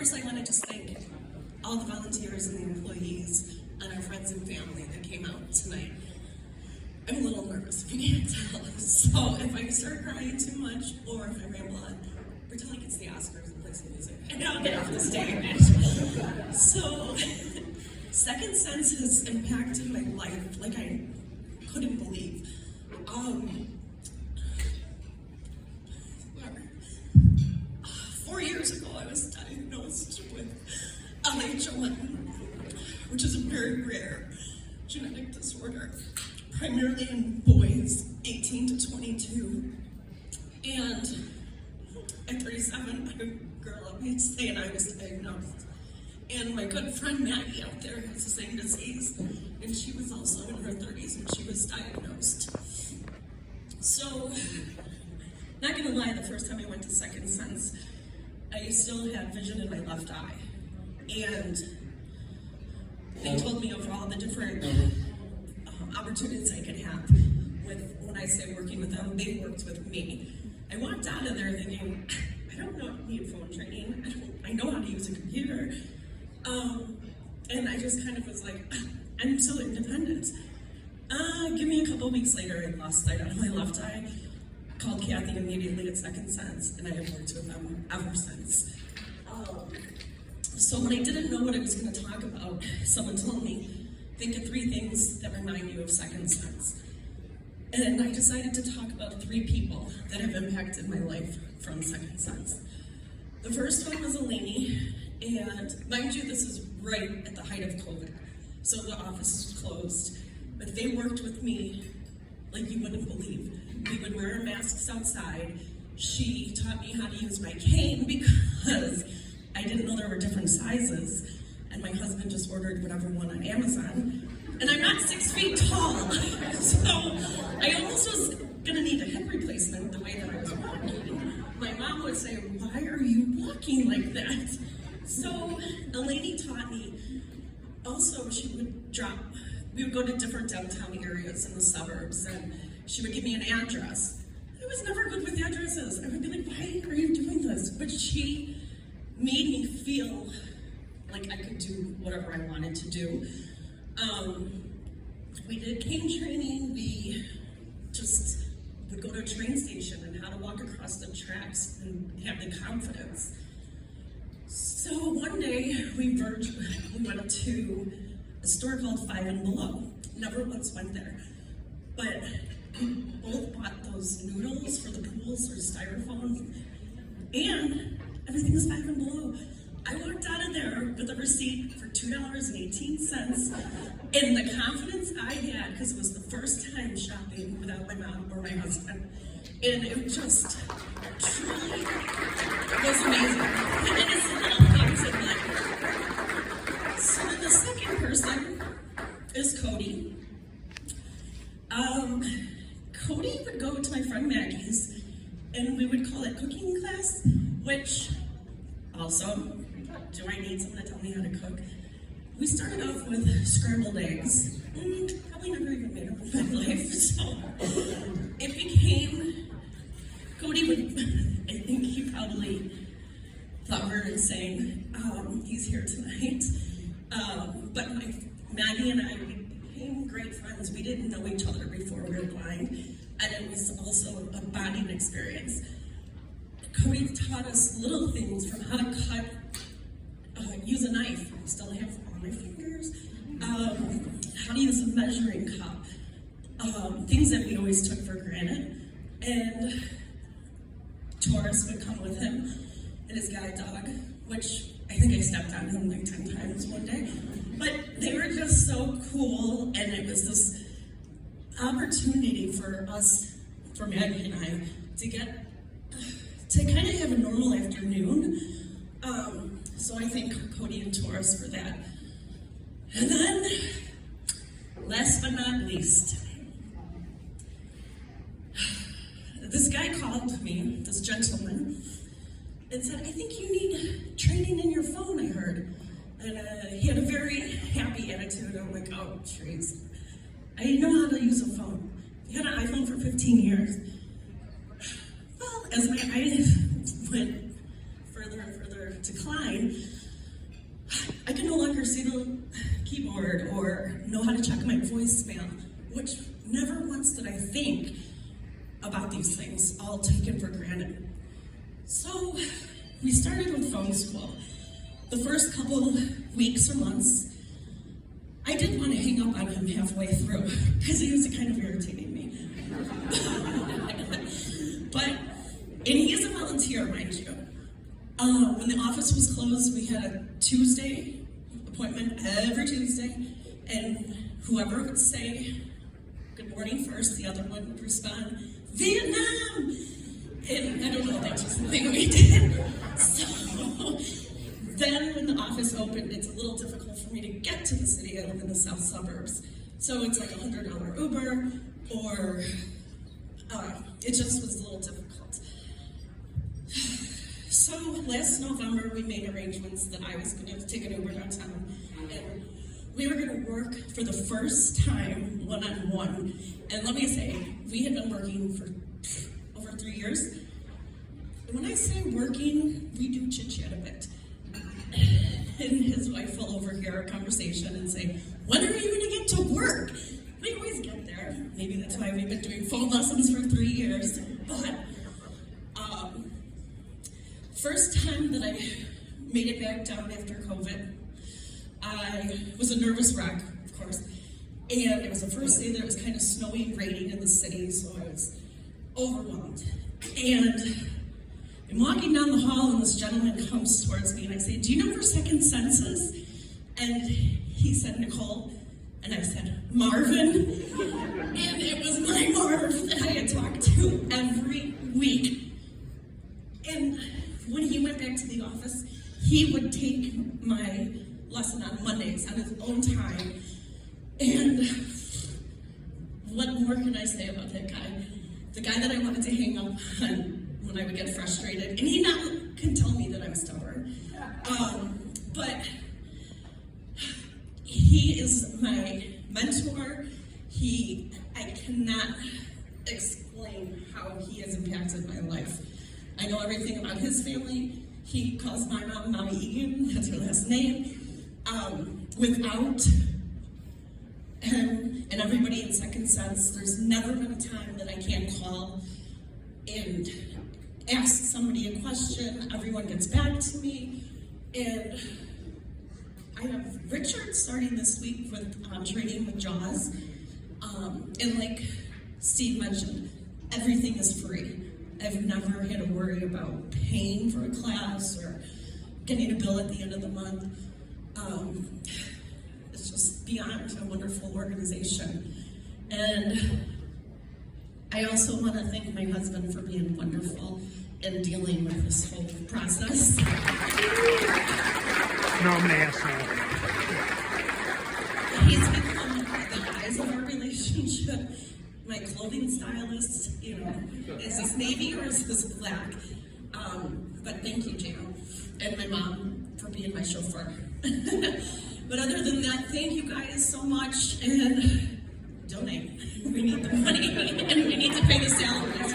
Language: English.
course, I want to just thank all the volunteers and the employees and our friends and family that came out tonight. I'm a little nervous, if you can't tell. So if I start crying too much, or if I ramble on, pretend like it's the Oscars and play some music, and I'll get off the stage. So, Second Sense has impacted my life like I couldn't believe. 4 years ago, I was diagnosed with LHON, which is a very rare genetic disorder, primarily in boys 18 to 22. And at 37, a girl up me saying I was diagnosed. And my good friend Maggie out there has the same disease, and she was also in her 30s when she was diagnosed. So, not gonna lie, the first time I went to Second Sense, I still had vision in my left eye. And they told me of all the different opportunities I could have with, when I say working with them, they worked with me. I walked out of there thinking, I don't need phone training. I know how to use a computer. And I just kind of was like, I'm so independent. Give me a couple weeks later, I lost sight out of my left eye. Called Kathy immediately at Second Sense, and I have worked with them ever since. So when I didn't know what I was going to talk about, someone told me, think of 3 things that remind you of Second Sense. And I decided to talk about 3 people that have impacted my life from Second Sense. The first one was Eleni, and mind you, this is right at the height of COVID, so the office was closed, but they worked with me like you wouldn't believe. We would wear our masks outside. She taught me how to use my cane because I didn't know there were different sizes, and my husband just ordered whatever one on Amazon. And I'm not 6 feet tall, so I almost was gonna need a hip replacement the way that I was walking. My mom would say, why are you walking like that? So Eleni taught me, also we would go to different downtown areas in the suburbs, and she would give me an address. I was never good with addresses. I would be like, why are you doing this? But she made me feel like I could do whatever I wanted to do. We did cane training. We just would go to a train station and how to walk across the tracks and have the confidence. So one day we went to a store called 5 and Below. Never once went there. But we both bought those noodles for the pools or styrofoam, and everything was 5 and Below. I walked out of there with a receipt for $2.18, and the confidence I had, because it was the first time shopping without my mom or my husband, and it just truly was amazing. And it's the little things in life. So the second person is Cody. Cody would go to my friend Maggie's, and we would call it cooking class, which also, do I need someone to tell me how to cook? We started off with scrambled eggs. Probably never even made them in my life, so it became, Cody would, I think he probably thought we were insane. He's here tonight. But Maggie and I became great friends. We didn't know each other before we were blind, and it was also a bonding experience. Cody taught us little things from how to cut, use a knife. I still have all my fingers. How to use a measuring cup. Things that we always took for granted. And Taurus would come with him and his guide dog, which I think I stepped on him like 10 times one day. But they were just so cool, and it was this opportunity for us, for Maggie and I, to kind of have a normal afternoon. So I thank Cody and Taurus for that. And then, last but not least, this guy called me, this gentleman, and said, I think you need training in your phone, I heard. And he had a very happy attitude. I'm like, oh, jeez. I know how to use a phone. He had an iPhone for 15 years. Well, as my eyes went further and further decline, password or know how to check my voicemail, which never once did I think about these things, all taken for granted. So we started with phone school. The first couple weeks or months, I did want to hang up on him halfway through because he was kind of irritating me. And he is a volunteer, mind you. When the office was closed, we had a Tuesday appointment every Tuesday, and whoever would say good morning first, the other one would respond, Vietnam! And I don't know if that's just something we did. So then when the office opened, it's a little difficult for me to get to the city. I live in the south suburbs. So it's like $100 Uber, or it just was a little difficult. So last November, we made arrangements that I was going to take an Uber downtown, and we were going to work for the first time one-on-one. And let me say, we had been working for over 3 years. When I say working, we do chit-chat a bit. And his wife will overhear our conversation and say, when are you going to get to work? We always get there. Maybe that's why we've been doing phone lessons for 3 years. But first time that I made it back down after COVID, I was a nervous wreck, of course. And it was the first day that it was kind of snowy and raining in the city, so I was overwhelmed. And I'm walking down the hall, and this gentleman comes towards me, and I say, do you know where Second Sense is? And he said, Nicole. And I said, Marvin. And it was my Marv that I had talked to every week. And when he went back to the office, he would take my lesson on Mondays on his own time. And what more can I say about that guy? The guy that I wanted to hang up on when I would get frustrated. And he now can tell me that I'm stubborn. But he is my mentor. I cannot explain how he has impacted my life. I know everything about his family. He calls my mom Mommy Egan, that's her last name. Without him and everybody in Second Sense, there's never been a time that I can't call and ask somebody a question. Everyone gets back to me. And I have Richard starting this week with training with JAWS. And like Steve mentioned, everything is free. I've never had to worry about paying for a class or getting a bill at the end of the month. It's just beyond a wonderful organization. And I also want to thank my husband for being wonderful in dealing with this whole process. No, I'm going to ask now. He's become the eyes of our relationship. My clothing stylist, is this navy or is this black? But thank you, Jan, and my mom for being my chauffeur. But other than that, thank you guys so much, and donate. We need the money, and we need to pay the salaries.